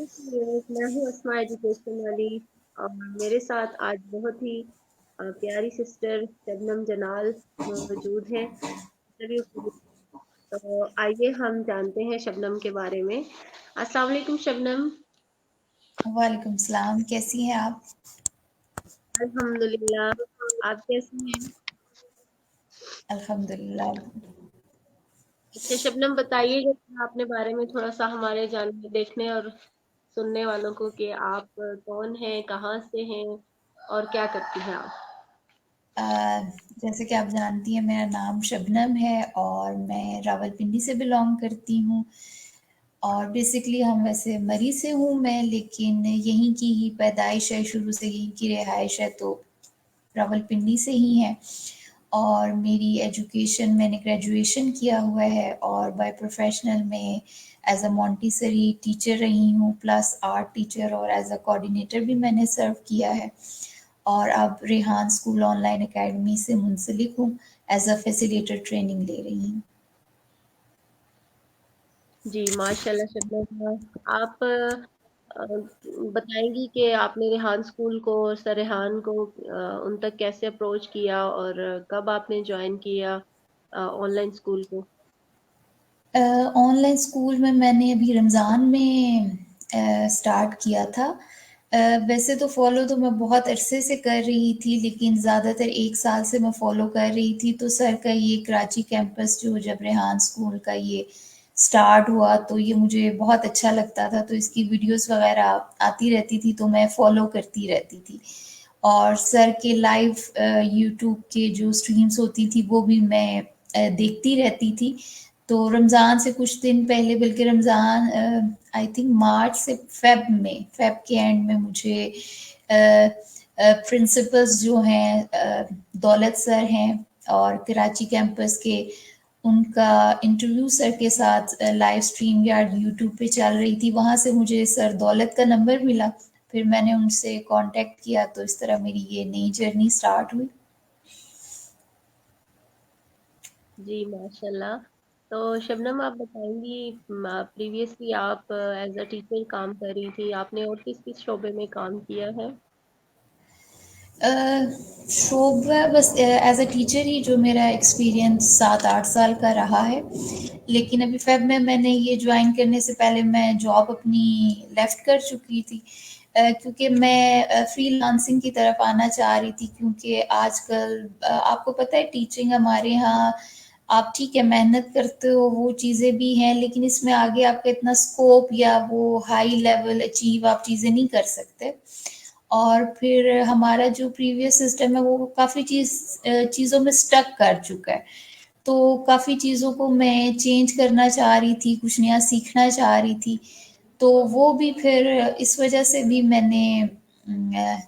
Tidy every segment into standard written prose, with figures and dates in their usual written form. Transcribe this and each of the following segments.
میں ہوں اسما ایجوکیشن والی، اور میرے ساتھ آج بہت ہی پیاری سسٹر شبنم جلال موجود ہے انٹرویو کے لیے۔ تو آئیے ہم جانتے ہیں شبنم کے بارے میں۔ السلام علیکم شبنم۔ وعلیکم السلام، کیسی ہیں آپ؟ الحمدللہ، آپ کیسی ہیں؟ الحمدللہ۔ اچھا شبنم، بتائیے گا اپنے بارے میں تھوڑا سا ہمارے جاننے دیکھنے اور سننے والوں کو کہ آپ کون ہیں، کہاں سے ہیں اور کیا کرتی ہیں آپ؟ جیسے کہ آپ جانتی ہیں میرا نام شبنم ہے اور میں راولپنڈی سے بلانگ کرتی ہوں، اور بیسکلی ہم ویسے مری سے ہوں میں، لیکن یہیں کی ہی پیدائش ہے، شروع سے یہیں کی رہائش ہے، تو راولپنڈی سے ہی ہیں۔ اور میری ایجوکیشن، میں نے گریجویشن کیا ہوا ہے، اور بائی پروفیشنل میں ایز اے مونٹیسری ٹیچر رہی ہوں، پلس آرٹ ٹیچر، اور ایز اے کوآرڈینیٹر بھی میں نے سرو کیا ہے، اور اب Rehan school on line academy سے منسلک ہوں، ایز اے فیسیلیٹر ٹریننگ لے رہی ہوں۔ جی ماشاء اللہ شبنم، آپ بتائیں گی کہ آپ نے ریحان اسکول کو، سر ریحان کو ان تک کیسے اپروچ کیا اور کب آپ نے جوائن کیا آن لائن اسکول کو؟ آن لائن اسکول میں نے ابھی رمضان میں سٹارٹ کیا تھا۔ ویسے تو فالو تو میں بہت عرصے سے کر رہی تھی، لیکن زیادہ تر 1 سال سے میں فالو کر رہی تھی۔ تو سر کا یہ کراچی کیمپس جو جب ریحان اسکول کا یہ سٹارٹ ہوا تو یہ مجھے بہت اچھا لگتا تھا، تو اس کی ویڈیوز وغیرہ آتی رہتی تھی تو میں فالو کرتی رہتی تھی، اور سر کے لائیو یوٹیوب کے جو سٹریمز ہوتی تھی وہ بھی میں دیکھتی رہتی تھی۔ تو رمضان سے کچھ دن پہلے، بلکہ رمضان آئی تھنک مارچ سے فیب کے اینڈ میں مجھے پرنسپلز جو ہیں دولت سر ہیں اور کراچی کیمپس کے، ان کا انٹرویو سر کے ساتھ لائیو سٹریم یارڈ یوٹیوب پہ چل رہی تھی، وہاں سے مجھے سر دولت کا نمبر ملا، پھر میں نے ان سے کانٹیکٹ کیا، تو اس طرح میری یہ نئی جرنی سٹارٹ ہوئی۔ جی ماشاء اللہ۔ تو شبنم، آپ بتائیں گی پریویسلی آپ ایز اے ٹیچر کام کر رہی تھی، آپ نے اور کس کس شعبے میں کام کیا ہے؟ شعبہ بس ایز اے ٹیچر ہی جو میرا ایکسپیرینس 7-8 سال کا رہا ہے، لیکن ابھی فیب میں نے یہ جوائن کرنے سے پہلے میں جاب اپنی لیفٹ کر چکی تھی، کیونکہ میں فری لانسنگ کی طرف آنا چاہ رہی تھی، کیونکہ آج کل آپ کو پتہ ہے ٹیچنگ ہمارے ہاں، آپ ٹھیک ہے محنت کرتے ہو وہ چیزیں بھی ہیں، لیکن اس میں آگے آپ کا اتنا اسکوپ یا وہ ہائی لیول اچیو آپ چیزیں نہیں کر سکتے، اور پھر ہمارا جو پریویس سسٹم ہے وہ کافی چیزوں میں سٹک کر چکا ہے، تو کافی چیزوں کو میں چینج کرنا چاہ رہی تھی، کچھ نیا سیکھنا چاہ رہی تھی، تو وہ بھی پھر اس وجہ سے بھی میں نے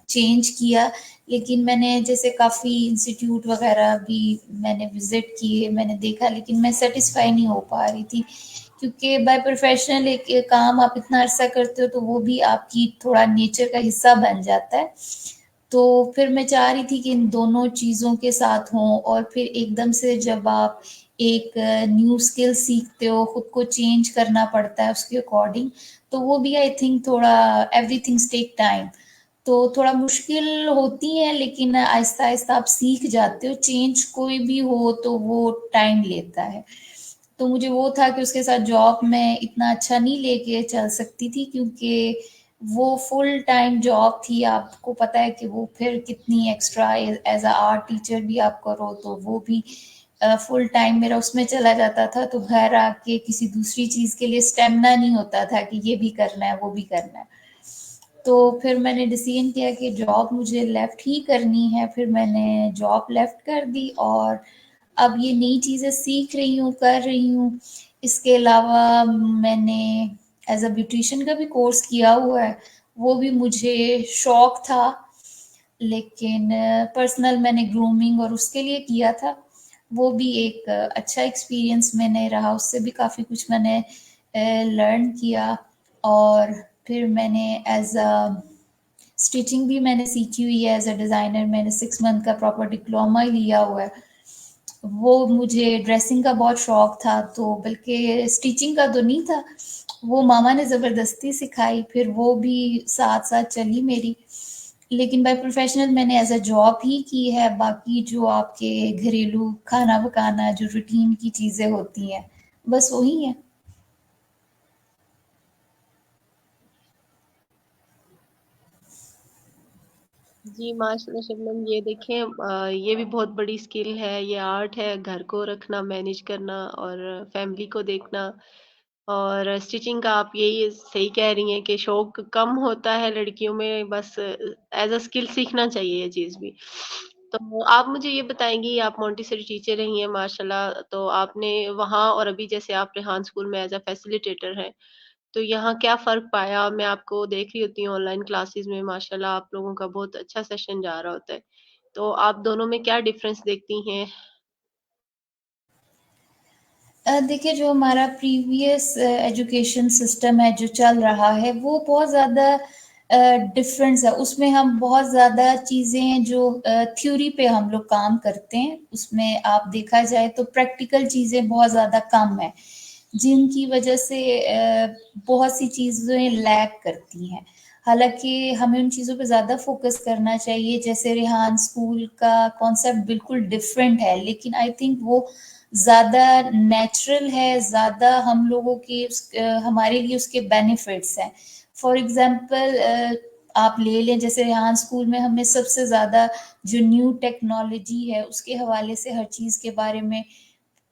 چینج کیا۔ لیکن میں نے جیسے کافی انسٹیٹیوٹ وغیرہ بھی میں نے وزٹ کیے، میں نے دیکھا، لیکن میں سیٹسفائی نہیں ہو پا رہی تھی، کیونکہ بائی پروفیشنل ایک کام آپ اتنا عرصہ کرتے ہو تو وہ بھی آپ کی تھوڑا نیچر کا حصہ بن جاتا ہے، تو پھر میں چاہ رہی تھی کہ ان دونوں چیزوں کے ساتھ ہوں، اور پھر ایک دم سے جب آپ ایک نیو اسکل سیکھتے ہو، خود کو چینج کرنا پڑتا ہے اس کے اکارڈنگ، تو وہ بھی آئی تھنک تھوڑا ایوری تھنگس ٹیک ٹائم، تو تھوڑا مشکل ہوتی ہیں، لیکن آہستہ آہستہ آپ سیکھ جاتے ہو، چینج کوئی بھی ہو تو وہ ٹائم لیتا ہے، تو مجھے وہ تھا کہ اس کے ساتھ جاب میں اتنا اچھا نہیں لے کے چل سکتی تھی، کیونکہ وہ فل ٹائم جاب تھی، آپ کو پتہ ہے کہ وہ پھر کتنی extra as a art teacher بھی آپ کرو تو وہ بھی فل ٹائم میرا اس میں چلا جاتا تھا، تو گھر آ کے کسی دوسری چیز کے لیے اسٹیمنا نہیں ہوتا تھا کہ یہ بھی کرنا ہے وہ بھی کرنا ہے، تو پھر میں نے ڈیسیژن کیا کہ جاب مجھے لیفٹ ہی کرنی ہے، پھر میں نے جاب لیفٹ کر دی، اور اب یہ نئی چیزیں سیکھ رہی ہوں، کر رہی ہوں۔ اس کے علاوہ میں نے ایز اے بیوٹیشین کا بھی کورس کیا ہوا ہے، وہ بھی مجھے شوق تھا، لیکن پرسنل میں نے گرومنگ اور اس کے لیے کیا تھا، وہ بھی ایک اچھا ایکسپیرینس میں نے رہا، اس سے بھی کافی کچھ میں نے لرن کیا، اور پھر میں نے ایز اے اسٹیچنگ بھی میں نے سیکھی ہوئی ہے، ایز اے ڈیزائنر میں نے 6 منتھ کا پراپر ڈپلوما ہی لیا ہوا ہے، وہ مجھے ڈریسنگ کا بہت شوق تھا، تو بلکہ اسٹیچنگ کا تو نہیں تھا، وہ ماما نے زبردستی سکھائی، پھر وہ بھی ساتھ ساتھ چلی میری. لیکن بائی پروفیشنل میں نے ایز اے جاب ہی کی ہے. باقی جو آپ کے گھریلو کھانا پکانا، جو روٹین کی چیزیں ہوتی ہیں، بس وہی ہیں. جی ماشاء اللہ شبنم، یہ دیکھیں یہ بھی بہت بڑی اسکل ہے، یہ آرٹ ہے، گھر کو رکھنا، مینیج کرنا اور فیملی کو دیکھنا. اور اسٹیچنگ کا آپ یہی صحیح کہہ رہی ہیں کہ شوق کم ہوتا ہے لڑکیوں میں، بس ایز اے اسکل سیکھنا چاہیے یہ چیز بھی. تو آپ مجھے یہ بتائیں گی، آپ مونٹیسری ٹیچر رہی ہیں ماشاء اللہ، تو آپ نے وہاں اور ابھی جیسے آپ ریحان اسکول میں ایز اے فیسیلیٹیٹر ہیں، تو یہاں کیا فرق پایا؟ میں آپ کو دیکھ رہی ہوتی ہوں آن لائن کلاسز میں، ماشاءاللہ آپ لوگوں کا بہت اچھا سیشن جا رہا ہوتا ہے، تو آپ دونوں میں کیا ڈفرنس دیکھتی ہیں؟ دیکھیے، جو ہمارا پریویس ایجوکیشن سسٹم ہے جو چل رہا ہے، وہ بہت زیادہ ڈفرینس ہے. اس میں ہم بہت زیادہ چیزیں جو تھیوری پہ ہم لوگ کام کرتے ہیں، اس میں آپ دیکھا جائے تو پریکٹیکل چیزیں بہت زیادہ کم ہیں، جن کی وجہ سے بہت سی چیزیں لیگ کرتی ہیں. حالانکہ ہمیں ان چیزوں پہ زیادہ فوکس کرنا چاہیے. جیسے ریحان اسکول کا کانسیپٹ بالکل ڈفرینٹ ہے، لیکن آئی تھنک وہ زیادہ نیچرل ہے، زیادہ ہم لوگوں کی ہمارے لیے اس کے بینیفٹس ہیں. فار ایگزامپل آپ لے لیں، جیسے ریحان اسکول میں ہمیں سب سے زیادہ جو نیو ٹیکنالوجی ہے اس کے حوالے سے ہر چیز کے بارے میں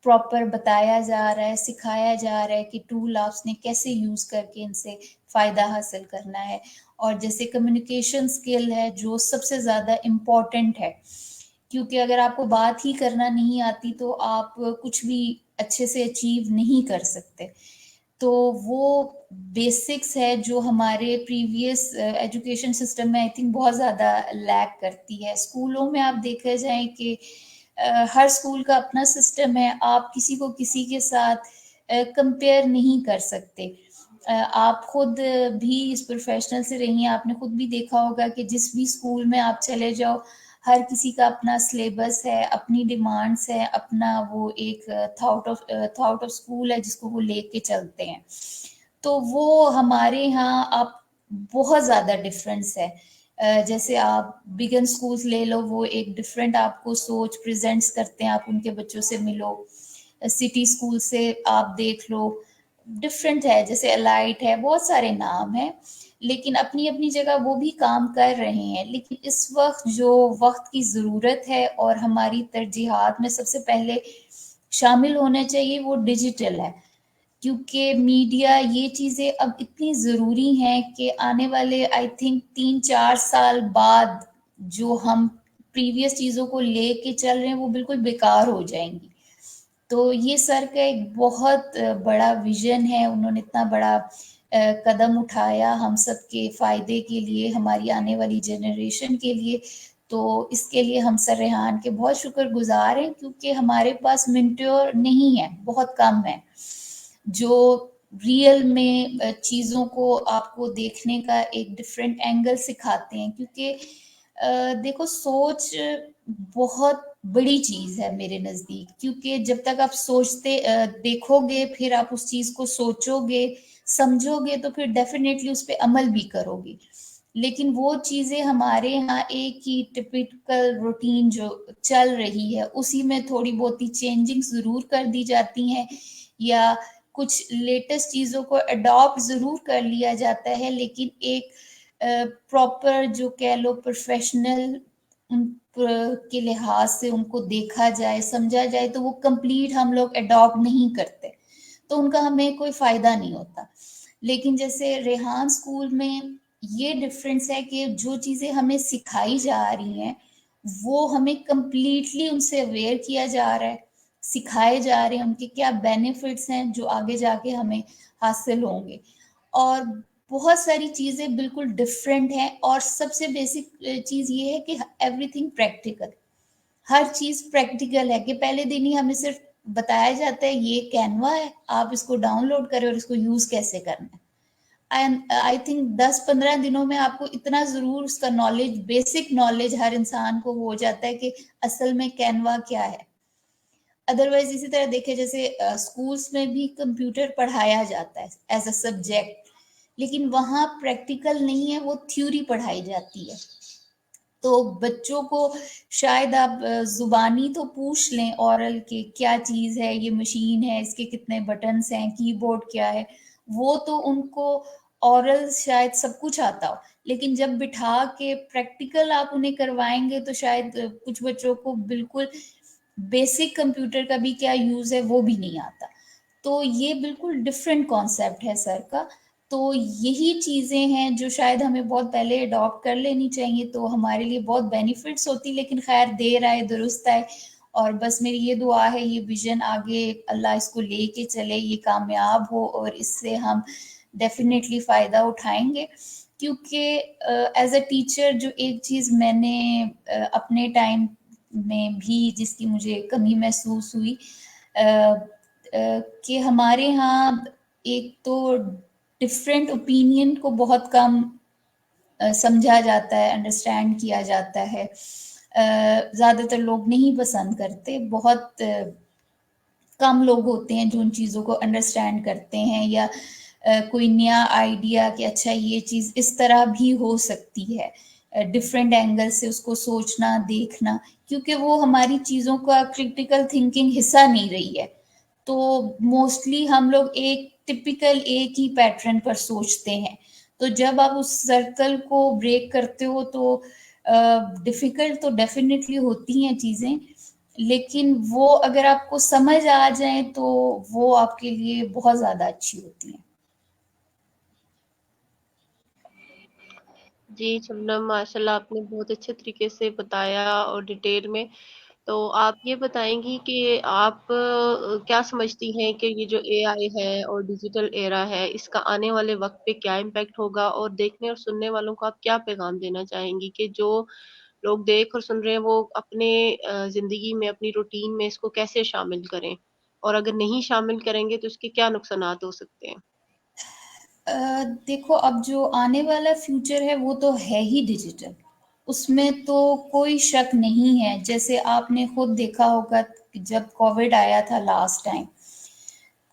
پراپر بتایا جا رہا ہے، سکھایا جا رہا ہے کہ ٹول آپ نے کیسے یوز کر کے ان سے فائدہ حاصل کرنا ہے. اور جیسے کمیونیکیشن اسکل ہے جو سب سے زیادہ امپورٹنٹ ہے، کیونکہ اگر آپ کو بات ہی کرنا نہیں آتی تو آپ کچھ بھی اچھے سے اچیو نہیں کر سکتے. تو وہ بیسکس ہے جو ہمارے پریویس ایجوکیشن سسٹم میں آئی تھنک بہت زیادہ لیک کرتی ہے. اسکولوں میں آپ دیکھا جائیں کہ ہر اسکول کا اپنا سسٹم ہے، آپ کسی کو کسی کے ساتھ کمپیئر نہیں کر سکتے. آپ خود بھی اس پروفیشنل سے رہی ہیں، آپ نے خود بھی دیکھا ہوگا کہ جس بھی اسکول میں آپ چلے جاؤ، ہر کسی کا اپنا سلیبس ہے، اپنی ڈیمانڈس ہے، اپنا وہ ایک تھاٹ آف اسکول ہے جس کو وہ لے کے چلتے ہیں. تو وہ ہمارے یہاں اب بہت زیادہ ڈفرینس ہے. جیسے آپ بگن اسکولس لے لو، وہ ایک ڈفرینٹ آپ کو سوچ پریزنٹس کرتے ہیں، آپ ان کے بچوں سے ملو. سٹی اسکول سے آپ دیکھ لو، ڈفرینٹ ہے. جیسے الائٹ ہے، بہت سارے نام ہیں، لیکن اپنی اپنی جگہ وہ بھی کام کر رہے ہیں. لیکن اس وقت جو وقت کی ضرورت ہے اور ہماری ترجیحات میں سب سے پہلے شامل ہونا چاہیے وہ ڈیجیٹل ہے. کیونکہ میڈیا یہ چیزیں اب اتنی ضروری ہیں کہ آنے والے آئی تھنک 3-4 سال بعد جو ہم پریویس چیزوں کو لے کے چل رہے ہیں وہ بالکل بیکار ہو جائیں گی. تو یہ سر کا ایک بہت بڑا ویژن ہے، انہوں نے اتنا بڑا قدم اٹھایا ہم سب کے فائدے کے لیے، ہماری آنے والی جنریشن کے لیے. تو اس کے لیے ہم سر ریحان کے بہت شکر گزار ہیں، کیونکہ ہمارے پاس منٹور نہیں ہے، بہت کم ہے جو ریئل میں چیزوں کو آپ کو دیکھنے کا ایک ڈفرینٹ اینگل سکھاتے ہیں. کیونکہ دیکھو، سوچ بہت بڑی چیز ہے میرے نزدیک. کیونکہ جب تک آپ سوچتے دیکھو گے، پھر آپ اس چیز کو سوچو گے، سمجھو گے، تو پھر ڈیفینیٹلی اس پہ عمل بھی کرو گے. لیکن وہ چیزیں ہمارے یہاں ایک ہی ٹپیکل روٹین جو چل رہی ہے اسی میں تھوڑی بہت چینجنگ ضرور کر دی جاتی ہیں، یا کچھ لیٹسٹ چیزوں کو اڈاپٹ ضرور کر لیا جاتا ہے. لیکن ایک پراپر جو کہہ لو پروفیشنل ان کے لحاظ سے ان کو دیکھا جائے، سمجھا جائے، تو وہ کمپلیٹ ہم لوگ اڈاپٹ نہیں کرتے، تو ان کا ہمیں کوئی فائدہ نہیں ہوتا. لیکن جیسے ریحان اسکول میں یہ ڈفرینس ہے کہ جو چیزیں ہمیں سکھائی جا رہی ہیں وہ ہمیں کمپلیٹلی ان سے اویئر کیا جا رہا ہے، سکھائے جا رہے ہیں، ان کے کیا بینیفٹس ہیں جو آگے جا کے ہمیں حاصل ہوں گے. اور بہت ساری چیزیں بالکل ڈفرینٹ ہیں. اور سب سے بیسک چیز یہ ہے کہ ایوری تھنگ پریکٹیکل، ہر چیز پریکٹیکل ہے. کہ پہلے دن ہی ہمیں صرف بتایا جاتا ہے یہ کینوا ہے، آپ اس کو ڈاؤن لوڈ کریں اور اس کو یوز کیسے کرنا ہے. آئی تھنک 10-15 دنوں میں آپ کو اتنا ضرور اس کا نالج، بیسک نالج ہر انسان کو ہو جاتا ہے کہ اصل میں کینوا کیا ہے. ادروائز اسی طرح دیکھے جیسے اسکولس میں بھی کمپیوٹر پڑھایا جاتا ہے ایز اے سبجیکٹ، لیکن وہاں پریکٹیکل نہیں ہے، وہ تھیوری پڑھائی جاتی ہے. تو بچوں کو شاید آپ زبانی تو پوچھ لیں اورل کہ کیا چیز ہے، یہ مشین ہے، اس کے کتنے بٹنز ہیں، کی بورڈ کیا ہے، وہ تو ان کو اورل شاید سب کچھ آتا ہو، لیکن جب بٹھا کے پریکٹیکل آپ انہیں کروائیں گے تو شاید کچھ بچوں کو بالکل بیسک کمپیوٹر کا بھی کیا یوز ہے وہ بھی نہیں آتا. تو یہ بالکل ڈفرینٹ کانسیپٹ ہے سر کا. تو یہی چیزیں ہیں جو شاید ہمیں بہت پہلے اڈاپٹ کر لینی چاہیے، تو ہمارے لیے بہت بینیفٹس ہوتی، لیکن خیر دیر آئے درست آئے. اور بس میری یہ دعا ہے یہ ویژن آگے اللہ اس کو لے کے چلے، یہ کامیاب ہو اور اس سے ہم ڈیفینیٹلی فائدہ اٹھائیں گے. کیونکہ ایز اے ٹیچر جو ایک چیز میں نے اپنے ٹائم میں بھی جس کی مجھے کمی محسوس ہوئی کہ ہمارے ہاں ایک تو ڈفرینٹ اوپینین کو بہت کم سمجھا جاتا ہے، انڈرسٹینڈ کیا جاتا ہے. زیادہ تر لوگ نہیں پسند کرتے، بہت کم لوگ ہوتے ہیں جو ان چیزوں کو انڈرسٹینڈ کرتے ہیں، یا کوئی نیا آئیڈیا کہ اچھا یہ چیز اس طرح بھی ہو سکتی ہے، ڈفرینٹ اینگل سے اس کو سوچنا دیکھنا، کیونکہ وہ ہماری چیزوں کا کریٹیکل تھنکنگ حصہ نہیں رہی ہے. تو موسٹلی ہم لوگ ایک ٹپیکل ایک ہی پیٹرن پر سوچتے ہیں. تو جب آپ اس سرکل کو بریک کرتے ہو تو ڈیفیکلٹ تو ڈیفینیٹلی ہوتی ہیں چیزیں، لیکن وہ اگر آپ کو سمجھ آ جائیں تو وہ آپ کے لیے بہت زیادہ اچھی ہوتی ہیں. جی شبنم، ماشاء اللہ آپ نے بہت اچھے طریقے سے بتایا اور ڈیٹیل میں. تو آپ یہ بتائیں گی کہ آپ کیا سمجھتی ہیں کہ یہ جو اے آئی ہے اور ڈیجیٹل ایرا ہے، اس کا آنے والے وقت پہ کیا امپیکٹ ہوگا، اور دیکھنے اور سننے والوں کو آپ کیا پیغام دینا چاہیں گی کہ جو لوگ دیکھ اور سن رہے ہیں وہ اپنے زندگی میں، اپنی روٹین میں اس کو کیسے شامل کریں، اور اگر نہیں شامل کریں گے تو اس کے کیا نقصانات ہو سکتے ہیں؟ دیکھو اب جو آنے والا فیوچر ہے وہ تو ہے ہی ڈیجیٹل، اس میں تو کوئی شک نہیں ہے. جیسے آپ نے خود دیکھا ہوگا جب کووڈ آیا تھا لاسٹ ٹائم،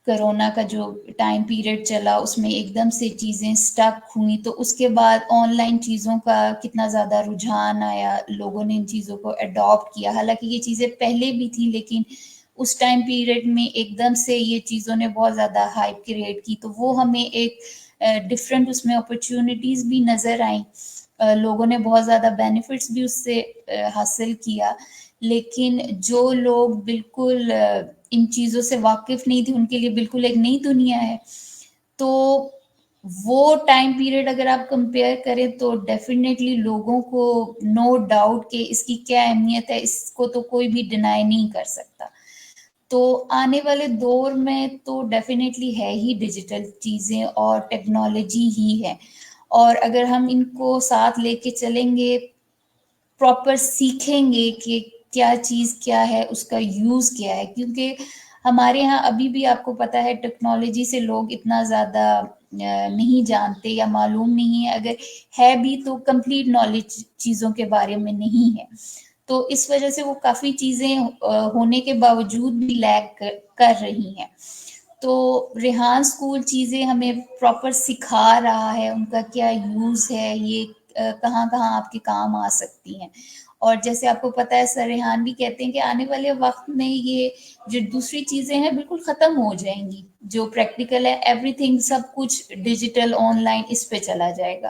کرونا کا جو ٹائم پیریڈ چلا اس میں ایک دم سے چیزیں سٹک ہوئی، تو اس کے بعد آن لائن چیزوں کا کتنا زیادہ رجحان آیا، لوگوں نے ان چیزوں کو اڈاپٹ کیا. حالانکہ یہ چیزیں پہلے بھی تھیں، لیکن اس ٹائم پیریڈ میں ایک دم سے یہ چیزوں نے بہت زیادہ ہائپ کریٹ کی، تو وہ ہمیں ایک ڈفرینٹ اس میں اپرچونٹیز بھی نظر آئیں، لوگوں نے بہت زیادہ بینیفٹس بھی اس سے حاصل کیا. لیکن جو لوگ بالکل ان چیزوں سے واقف نہیں تھے ان کے لیے بالکل ایک نئی دنیا ہے. تو وہ ٹائم پیریڈ اگر آپ کمپیئر کریں تو ڈیفینیٹلی لوگوں کو نو ڈاؤٹ کہ اس کی کیا اہمیت ہے، اس کو تو کوئی بھی ڈینائی نہیں کر سکتا. تو آنے والے دور میں تو ڈیفینیٹلی ہے ہی ڈیجیٹل چیزیں اور ٹیکنالوجی ہی ہے، اور اگر ہم ان کو ساتھ لے کے چلیں گے، پراپر سیکھیں گے کہ کیا چیز کیا ہے، اس کا یوز کیا ہے. کیونکہ ہمارے ہاں ابھی بھی آپ کو پتہ ہے ٹیکنالوجی سے لوگ اتنا زیادہ نہیں جانتے یا معلوم نہیں ہے، اگر ہے بھی تو کمپلیٹ نالج چیزوں کے بارے میں نہیں ہے. تو اس وجہ سے وہ کافی چیزیں ہونے کے باوجود بھی لیگ کر رہی ہیں. تو ریحان اسکول چیزیں ہمیں پراپر سکھا رہا ہے، ان کا کیا یوز ہے، یہ کہاں کہاں آپ کے کام آ سکتی ہیں. اور جیسے آپ کو پتہ ہے سر ریحان بھی کہتے ہیں کہ آنے والے وقت میں یہ جو دوسری چیزیں ہیں بالکل ختم ہو جائیں گی، جو پریکٹیکل ہے ایوری تھنگ سب کچھ ڈیجیٹل آن لائن اس پہ چلا جائے گا.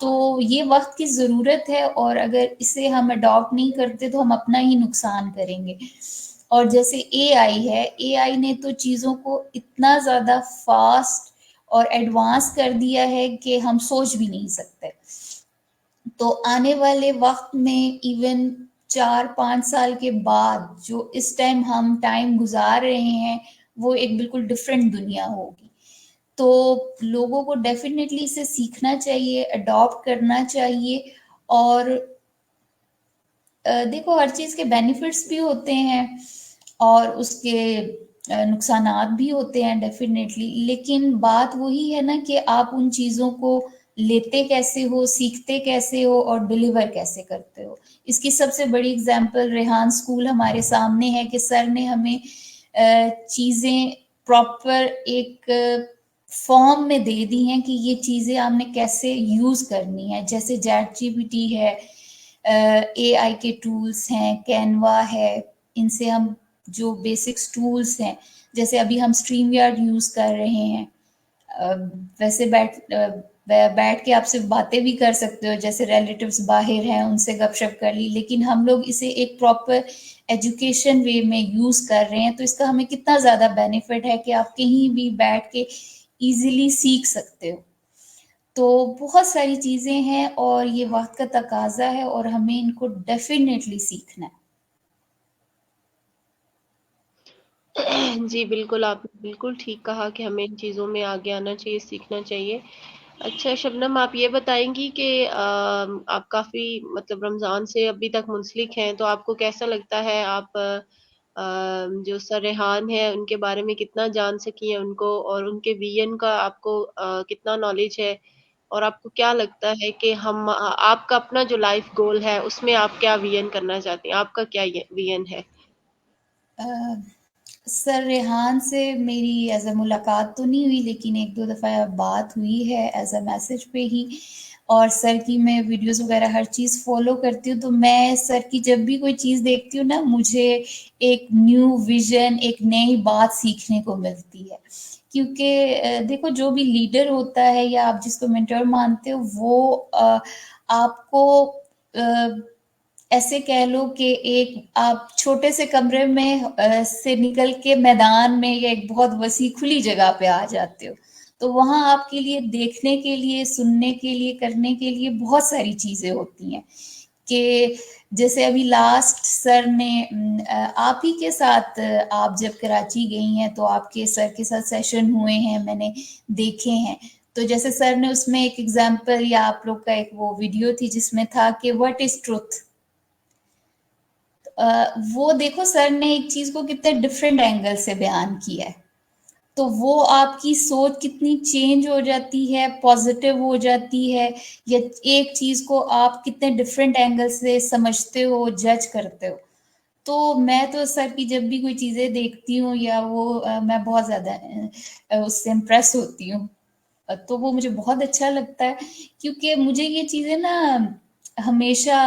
تو یہ وقت کی ضرورت ہے، اور اگر اسے ہم اڈاپٹ نہیں کرتے تو ہم اپنا ہی نقصان کریں گے. اور جیسے اے آئی ہے، اے آئی نے تو چیزوں کو اتنا زیادہ فاسٹ اور ایڈوانس کر دیا ہے کہ ہم سوچ بھی نہیں سکتے. تو آنے والے وقت میں ایون 4-5 سال کے بعد جو اس ٹائم ہم ٹائم گزار رہے ہیں وہ ایک بالکل ڈفرینٹ دنیا ہوگی. تو لوگوں کو ڈیفینیٹلی اسے سیکھنا چاہیے، اڈاپٹ کرنا چاہیے. اور دیکھو ہر چیز کے بینیفٹس بھی ہوتے ہیں اور اس کے نقصانات بھی ہوتے ہیں ڈیفینیٹلی، لیکن بات وہی ہے نا کہ آپ ان چیزوں کو لیتے کیسے ہو, سیکھتے کیسے ہو, اور ڈلیور کیسے کرتے ہو. اس کی سب سے بڑی اگزامپل ریحان اسکول ہمارے سامنے ہے کہ سر نے ہمیں چیزیں پراپر ایک فارم میں دے دی ہیں کہ یہ چیزیں آپ نے کیسے یوز کرنی ہے. جیسے چیٹ جی پی ٹی ہے, اے آئی کے ٹولس ہیں, کینوا ہے, ان سے ہم جو بیسکس ٹولس ہیں, جیسے ابھی ہم اسٹریم یارڈ یوز کر رہے ہیں, ویسے بیٹھ کے آپ سے باتیں بھی کر سکتے ہو, جیسے ریلیٹیوز باہر ہیں ان سے گپ شپ کر لی, لیکن ہم لوگ اسے ایک پراپر ایجوکیشن وے میں یوز کر رہے ہیں. تو اس کا ہمیں کتنا زیادہ بینیفٹ ہے کہ آپ کہیں بھی بیٹھ کے ایزیلی سیکھ سکتے ہو. تو بہت ساری چیزیں ہیں اور یہ وقت کا تقاضا ہے اور ہمیں ان کو ڈیفینیٹلی سیکھنا ہے. جی بالکل، آپ نے بالکل ٹھیک کہا کہ ہمیں ان چیزوں میں آگے آنا چاہیے، سیکھنا چاہیے. اچھا شبنم، آپ یہ بتائیں گی کہ آپ کافی مطلب رمضان سے ابھی تک منسلک ہیں، تو آپ کو کیسا لگتا ہے؟ آپ جو سر ریحان ہے ان کے بارے میں کتنا جان سکی ہیں ان کو، اور ان کے ویژن کا آپ کو کتنا نالج ہے، اور آپ کو کیا لگتا ہے کہ آپ کا اپنا جو لائف گول ہے اس میں آپ کیا ویژن کرنا چاہتے ہیں؟ آپ کا کیا ویژن ہے؟ سر ریحان سے میری ایز اے ملاقات تو نہیں ہوئی، لیکن ایک دو دفعہ بات ہوئی ہے ایز اے میسج پہ ہی، اور سر کی میں ویڈیوز وغیرہ ہر چیز فالو کرتی ہوں. تو میں سر کی جب بھی کوئی چیز دیکھتی ہوں نا، مجھے ایک نیو ویژن، ایک نئی بات سیکھنے کو ملتی ہے. کیونکہ دیکھو، جو بھی لیڈر ہوتا ہے یا آپ جس کو مینٹر مانتے ہو، وہ آپ کو ایسے کہہ لو کہ ایک آپ چھوٹے سے کمرے میں سے نکل کے میدان میں یا ایک بہت وسیع کھلی جگہ پہ آ جاتے ہو. تو وہاں آپ کے لیے دیکھنے کے لیے، سننے کے لیے، کرنے کے لیے بہت ساری چیزیں ہوتی ہیں. کہ جیسے ابھی لاسٹ سر نے آپ ہی کے ساتھ، آپ جب کراچی گئی ہیں تو آپ کے سر کے ساتھ سیشن ہوئے ہیں، میں نے دیکھے ہیں. تو جیسے سر نے اس میں ایک ایگزامپل، یا آپ لوگ کا ایک وہ ویڈیو تھی جس میں تھا کہ واٹ از ٹروتھ. وہ دیکھو سر نے ایک چیز کو کتنے ڈفرینٹ اینگل سے بیان کیا ہے. تو وہ آپ کی سوچ کتنی چینج ہو جاتی ہے، پازیٹیو ہو جاتی ہے، یا ایک چیز کو آپ کتنے ڈفرینٹ اینگل سے سمجھتے ہو، جج کرتے ہو. تو میں تو سر کی جب بھی کوئی چیزیں دیکھتی ہوں یا وہ میں بہت زیادہ اس سے امپریس ہوتی ہوں. تو وہ مجھے بہت اچھا لگتا ہے، کیونکہ مجھے یہ چیزیں نا ہمیشہ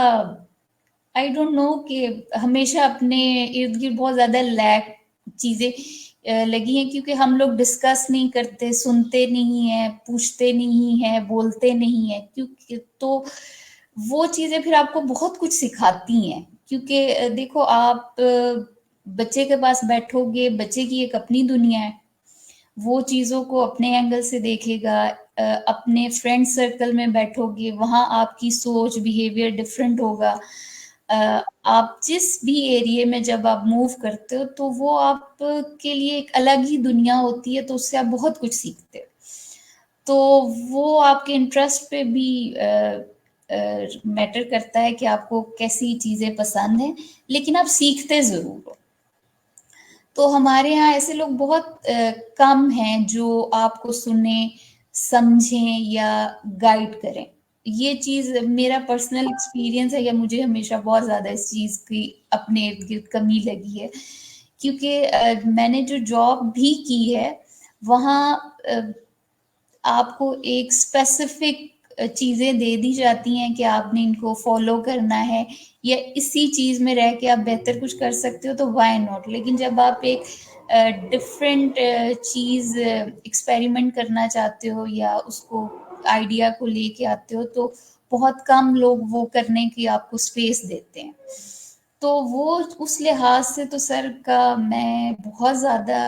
آئی ڈونٹ نو کہ ہمیشہ اپنے ارد گرد بہت زیادہ لیک چیزیں لگی ہیں، کیونکہ ہم لوگ ڈسکس نہیں کرتے، سنتے نہیں ہیں، پوچھتے نہیں ہیں، بولتے نہیں ہیں. کیونکہ تو وہ چیزیں پھر آپ کو بہت کچھ سکھاتی ہیں. کیونکہ دیکھو، آپ بچے کے پاس بیٹھو گے، بچے کی ایک اپنی دنیا ہے، وہ چیزوں کو اپنے اینگل سے دیکھے گا. اپنے فرینڈ سرکل میں بیٹھو گے، وہاں آپ کی سوچ، بیہیویئر ڈفرینٹ ہوگا. آپ جس بھی ایریے میں جب آپ موو کرتے ہو تو وہ آپ کے لیے ایک الگ ہی دنیا ہوتی ہے، تو اس سے آپ بہت کچھ سیکھتے ہو. تو وہ آپ کے انٹرسٹ پہ بھی میٹر کرتا ہے کہ آپ کو کیسی چیزیں پسند ہیں، لیکن آپ سیکھتے ضرور ہو. تو ہمارے یہاں ایسے لوگ بہت کم ہیں جو آپ کو سنیں، سمجھیں یا گائیڈ کریں. یہ چیز میرا پرسنل ایکسپیرینس ہے، یا مجھے ہمیشہ بہت زیادہ اس چیز کی اپنے ارد گرد کمی لگی ہے. کیونکہ میں نے جو جاب بھی کی ہے، وہاں آپ کو ایک اسپیسیفک چیزیں دے دی جاتی ہیں کہ آپ نے ان کو فالو کرنا ہے، یا اسی چیز میں رہ کے آپ بہتر کچھ کر سکتے ہو تو وائی ناٹ. لیکن جب آپ ایک ڈفرینٹ چیز ایکسپیریمنٹ کرنا چاہتے ہو یا اس کو آئیڈیا کو لے کے آتے ہو، تو بہت کم لوگ وہ کرنے کی آپ کو اسپیس دیتے ہیں. تو وہ اس لحاظ سے تو سر کا میں بہت زیادہ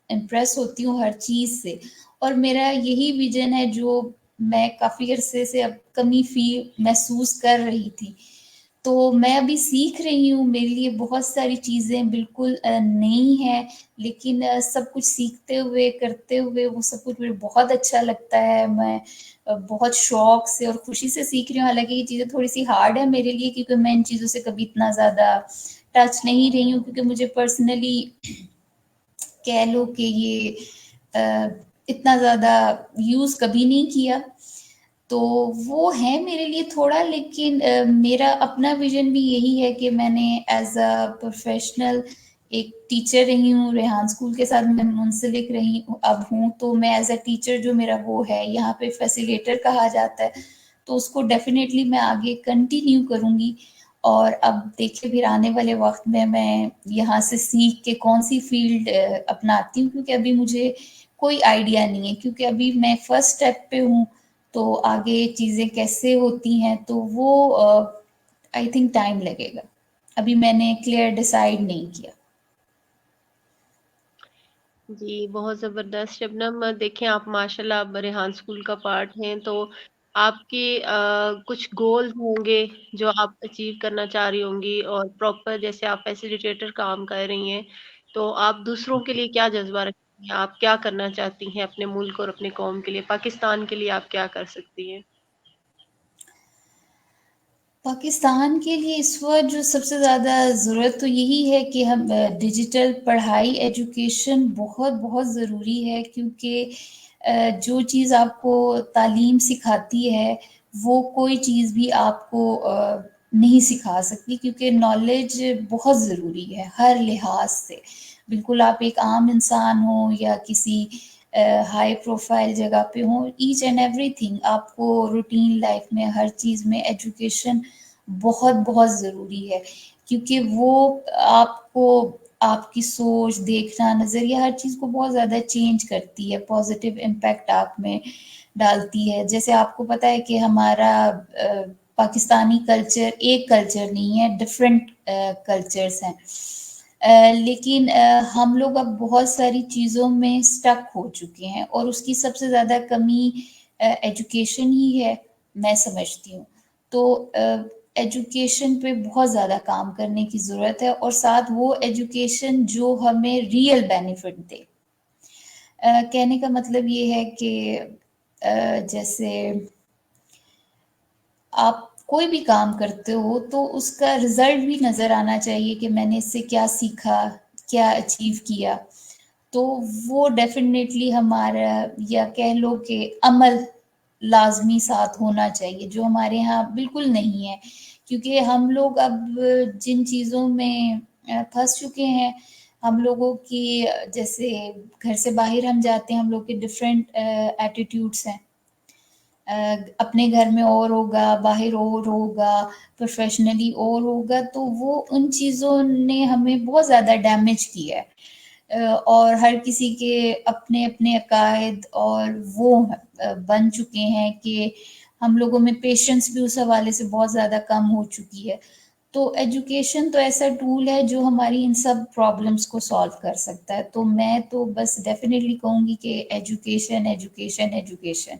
امپریس ہوتی ہوں ہر چیز سے. اور میرا یہی ویژن ہے جو میں کافی عرصے سے اب کمی محسوس کر رہی تھی. تو میں ابھی سیکھ رہی ہوں، میرے لیے بہت ساری چیزیں بالکل نئی ہیں، لیکن سب کچھ سیکھتے ہوئے، کرتے ہوئے وہ سب کچھ مجھے بہت اچھا لگتا ہے. میں بہت شوق سے اور خوشی سے سیکھ رہی ہوں. حالانکہ یہ چیزیں تھوڑی سی ہارڈ ہے میرے لیے، کیونکہ میں ان چیزوں سے کبھی اتنا زیادہ ٹچ نہیں رہی ہوں. کیونکہ مجھے پرسنلی کہہ لو کہ یہ اتنا زیادہ یوز کبھی نہیں کیا. تو وہ ہے میرے لیے تھوڑا، لیکن میرا اپنا ویژن بھی یہی ہے کہ میں نے ایز اے پروفیشنل ایک ٹیچر رہی ہوں، ریحان اسکول کے ساتھ میں منسلک رہی اب ہوں، تو میں ایز اے ٹیچر جو میرا وہ ہے یہاں پہ فیسیلیٹر کہا جاتا ہے، تو اس کو ڈیفینیٹلی میں آگے کنٹینیو کروں گی. اور اب دیکھیں پھر آنے والے وقت میں یہاں سے سیکھ کے کون سی فیلڈ اپناتی ہوں، کیونکہ ابھی مجھے کوئی آئیڈیا نہیں ہے، کیونکہ ابھی میں فرسٹ اسٹیپ پہ ہوں، تو آگے چیزیں کیسے ہوتی ہیں تو وہ آئی تھنک ٹائم لگے گا. ابھی میں نے کلیئر ڈیسائیڈ نہیں کیا. جی بہت زبردست شبنم. دیکھیں آپ ماشاءاللہ اب ریحان اسکول کا پارٹ ہیں، تو آپ کے کچھ گولز ہوں گے جو آپ اچیو کرنا چاہ رہی ہوں گی، اور پراپر جیسے آپ فیسیلیٹیٹر کام کر رہی ہیں، تو آپ دوسروں کے لیے کیا جذبہ رکھتی ہیں؟ آپ کیا کرنا چاہتی ہیں اپنے ملک اور اپنے قوم کے لیے، پاکستان کے لیے آپ کیا کر سکتی ہیں؟ پاکستان کے لیے اس وقت جو سب سے زیادہ ضرورت تو یہی ہے کہ ہم ڈیجیٹل پڑھائی، ایجوکیشن بہت بہت ضروری ہے، کیونکہ جو چیز آپ کو تعلیم سکھاتی ہے وہ کوئی چیز بھی آپ کو نہیں سکھا سکتی، کیونکہ نالج بہت ضروری ہے ہر لحاظ سے. بالکل آپ ایک عام انسان ہوں یا کسی ہائی پروفائل جگہ پہ ہوں، ایچ اینڈ ایوری تھنگ آپ کو روٹین لائف میں ہر چیز میں ایجوکیشن بہت بہت ضروری ہے، کیونکہ وہ آپ کو آپ کی سوچ، دیکھنا، نظریہ، ہر چیز کو بہت زیادہ چینج کرتی ہے، پازیٹیو امپیکٹ آپ میں ڈالتی ہے. جیسے آپ کو پتہ ہے کہ ہمارا پاکستانی کلچر ایک کلچر نہیں ہے، ڈفرینٹ کلچرز ہیں، لیکن ہم لوگ اب بہت ساری چیزوں میں سٹک ہو چکے ہیں، اور اس کی سب سے زیادہ کمی ایجوکیشن ہی ہے میں سمجھتی ہوں. تو ایجوکیشن پہ بہت زیادہ کام کرنے کی ضرورت ہے، اور ساتھ وہ ایجوکیشن جو ہمیں ریئل بینیفٹ دے. کہنے کا مطلب یہ ہے کہ جیسے آپ کوئی بھی کام کرتے ہو تو اس کا رزلٹ بھی نظر آنا چاہیے کہ میں نے اس سے کیا سیکھا، کیا اچیو کیا. تو وہ ڈیفینیٹلی ہمارا، یا کہہ لو کہ عمل لازمی ساتھ ہونا چاہیے، جو ہمارے ہاں بالکل نہیں ہے، کیونکہ ہم لوگ اب جن چیزوں میں پھنس چکے ہیں، ہم لوگوں کی جیسے گھر سے باہر ہم جاتے ہیں، ہم لوگ کے ڈفرینٹ ایٹیٹیوڈس ہیں. اپنے گھر میں اور ہوگا، باہر اور ہوگا، پروفیشنلی اور ہوگا، تو وہ ان چیزوں نے ہمیں بہت زیادہ ڈیمیج کیا ہے. اور ہر کسی کے اپنے اپنے عقائد اور وہ بن چکے ہیں کہ ہم لوگوں میں پیشنس بھی اس حوالے سے بہت زیادہ کم ہو چکی ہے. تو ایجوکیشن تو ایسا ٹول ہے جو ہماری ان سب پرابلمس کو سالو کر سکتا ہے. تو میں تو بس ڈیفینیٹلی کہوں گی کہ ایجوکیشن ایجوکیشن ایجوکیشن،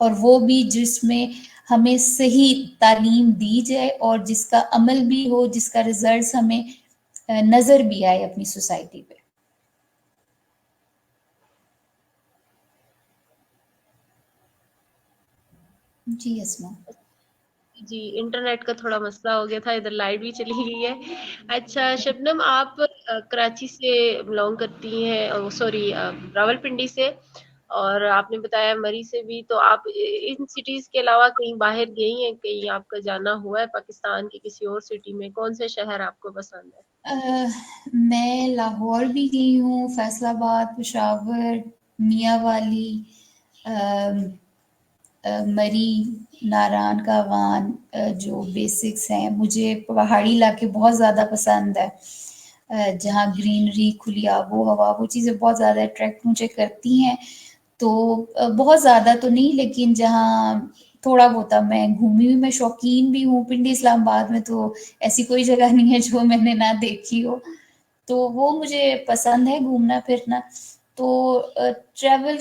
اور وہ بھی جس میں ہمیں صحیح تعلیم دی جائے اور جس کا عمل بھی ہو، جس کا رزلٹس ہمیں نظر بھی آئے اپنی سوسائٹی پہ. جی اسما. جی انٹرنیٹ کا تھوڑا مسئلہ ہو گیا تھا، ادھر لائٹ بھی چلی گئی ہے. اچھا شبنم، آپ کراچی سے بلونگ کرتی ہیں، سوری راول پنڈی سے، اور آپ نے بتایا مری سے بھی، تو آپ ان سٹیز کے علاوہ کہیں باہر گئی ہیں؟ کہیں آپ کا جانا ہوا ہے پاکستان کی کسی اور سٹی میں؟ کون سے شہر آپ کو پسند ہے؟ میں لاہور بھی گئی ہوں، فیصل آباد، پشاور، میاں والی، مری، ناران کاوان، جو بیسکس ہیں. مجھے پہاڑی علاقے بہت زیادہ پسند ہے، جہاں گرینری، کھلی آب و ہوا، وہ چیزیں بہت زیادہ اٹریکٹ مجھے کرتی ہیں. تو بہت زیادہ تو نہیں، لیکن جہاں تھوڑا بہت میں گھومی ہوئی، میں شوقین بھی ہوں. پنڈی اسلام آباد میں تو ایسی کوئی جگہ نہیں ہے جو میں نے نہ دیکھی ہو، تو وہ مجھے پسند ہے گھومنا پھرنا. تو ٹریول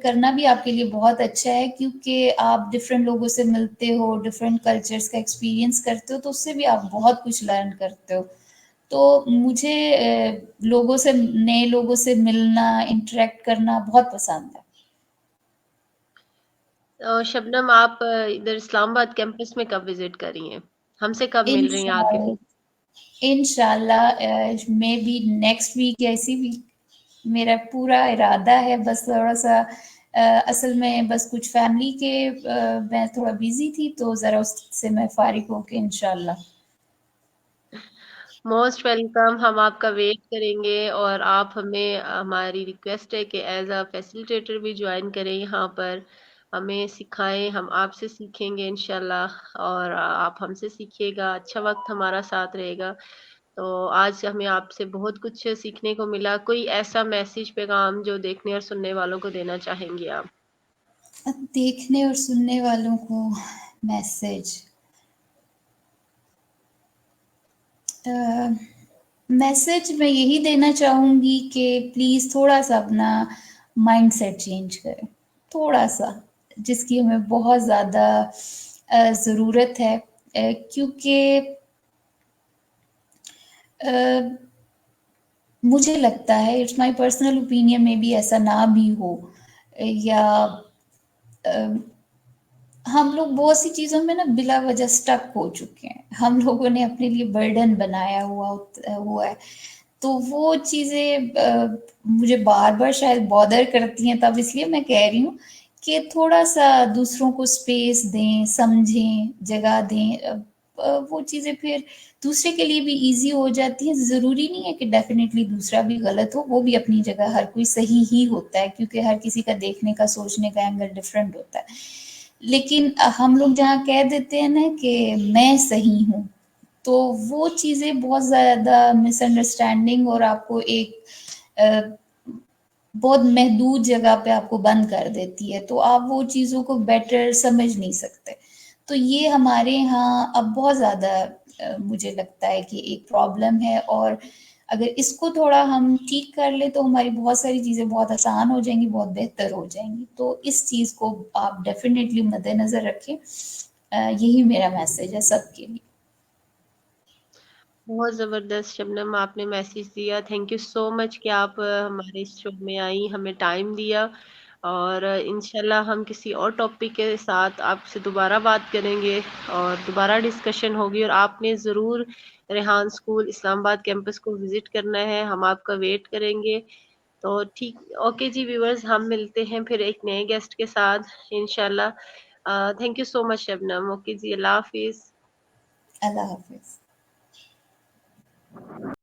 کرنا بھی آپ کے لیے بہت اچھا ہے، کیونکہ آپ ڈفرینٹ لوگوں سے ملتے ہو، ڈفرینٹ کلچرز کا ایکسپیرینس کرتے ہو، تو اس سے بھی آپ بہت کچھ لرن کرتے ہو. تو مجھے نئے لوگوں سے ملنا، انٹریکٹ کرنا بہت پسند ہے. شبنم، آپ ادھر اسلام آباد کیمپس میں کب وزٹ کری ہیں؟ ہم سے کب مل رہی ہیں آ کے؟ انشاءاللہ میں بھی نیکسٹ ویک یا اسی ویک، میرا پورا ارادہ ہے، بس تھوڑا سا اصل میں بس کچھ فیملی کے میں تھوڑا بیزی تھی تو ذرا اس سے میں فارغ ہو کے انشاءاللہ. Most welcome. ہم آپ کا ویٹ کریں گے اور آپ ہمیں ہماری ریکویسٹ ہے کہ ایز اے فیسیلیٹیٹر بھی جوائن کریں یہاں پر, ہمیں سکھائیں, ہم آپ سے سیکھیں گے انشاءاللہ اور آپ ہم سے سیکھیے گا. اچھا وقت ہمارا ساتھ رہے گا. تو آج ہمیں آپ سے بہت کچھ سیکھنے کو ملا. کوئی ایسا میسیج پیغام جو دیکھنے اور سننے والوں کو دینا چاہیں گے آپ؟ دیکھنے اور سننے والوں کو میسیج میسیج میں یہی دینا چاہوں گی کہ پلیز تھوڑا سا اپنا مائنڈ سیٹ چینج کریں, تھوڑا سا, جس کی ہمیں بہت زیادہ ضرورت ہے. کیونکہ مجھے لگتا ہے, اٹس مائی پرسنل اوپینین, میں بھی ایسا نہ بھی ہو, یا ہم لوگ بہت سی چیزوں میں نا بلا وجہ اسٹک ہو چکے ہیں. ہم لوگوں نے اپنے لیے برڈن بنایا ہوا ہے. تو وہ چیزیں مجھے بار بار شاید بادر کرتی ہیں, تب اس لیے میں کہہ رہی ہوں کہ تھوڑا سا دوسروں کو اسپیس دیں, سمجھیں, جگہ دیں. وہ چیزیں پھر دوسرے کے لیے بھی ایزی ہو جاتی ہیں. ضروری نہیں ہے کہ ڈیفینیٹلی دوسرا بھی غلط ہو, وہ بھی اپنی جگہ ہر کوئی صحیح ہی ہوتا ہے, کیونکہ ہر کسی کا دیکھنے کا, سوچنے کا اینگل ڈفرینٹ ہوتا ہے. لیکن ہم لوگ جہاں کہہ دیتے ہیں نا کہ میں صحیح ہوں, تو وہ چیزیں بہت زیادہ مس انڈرسٹینڈنگ اور آپ کو ایک بہت محدود جگہ پہ آپ کو بند کر دیتی ہے. تو آپ وہ چیزوں کو بیٹر سمجھ نہیں سکتے. تو یہ ہمارے یہاں اب بہت زیادہ مجھے لگتا ہے کہ ایک پرابلم ہے, اور اگر اس کو تھوڑا ہم ٹھیک کر لیں تو ہماری بہت ساری چیزیں بہت آسان ہو جائیں گی, بہت بہتر ہو جائیں گی. تو اس چیز کو آپ ڈیفینیٹلی مد نظر رکھیں. یہی میرا میسیج ہے سب کے لیے. بہت زبردست شبنم, آپ نے میسیج دیا. تھینک یو سو مچ کہ آپ ہمارے اس شو میں آئیں, ہمیں ٹائم دیا. اور انشاءاللہ ہم کسی اور ٹاپک کے ساتھ آپ سے دوبارہ بات کریں گے اور دوبارہ ڈسکشن ہوگی. اور آپ نے ضرور ریحان اسکول اسلام آباد کیمپس کو وزٹ کرنا ہے, ہم آپ کا ویٹ کریں گے. تو ٹھیک, اوکے جی ویورز, ہم ملتے ہیں پھر ایک نئے گیسٹ کے ساتھ انشاءاللہ. Thank you so much Shabnam. Okay جی, اللہ حافظ. اللہ حافظ.